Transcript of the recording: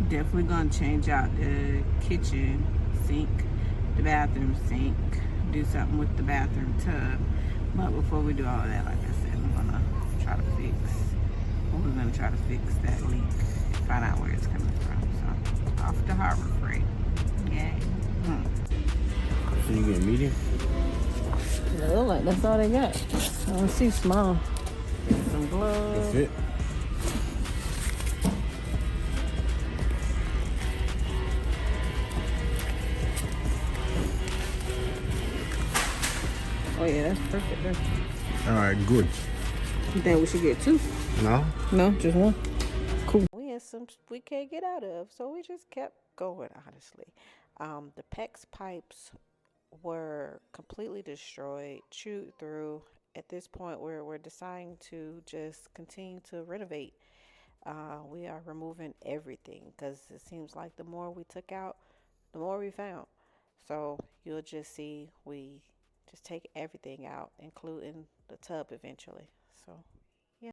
Definitely gonna change out the kitchen sink, the bathroom sink, do something with the bathroom tub. But before we do all of that, like I said, I'm gonna try to fix, we're gonna try to fix that leak, find out where it's coming from. So, off to Harbor Freight. Yay. So you get medium? It look like that's all they got. I don't see small. Get some gloves. That's it? Oh yeah, that's perfect there. Alright, good. You think we should get two? No? No, just one. Cool. We had some we can't get out of, so we just kept going, honestly. The PEX pipes were completely destroyed, chewed through. At this point, we're deciding to just continue to renovate. We are removing everything because it seems like the more we took out, the more we found. So you'll just see we just take everything out, including the tub eventually. So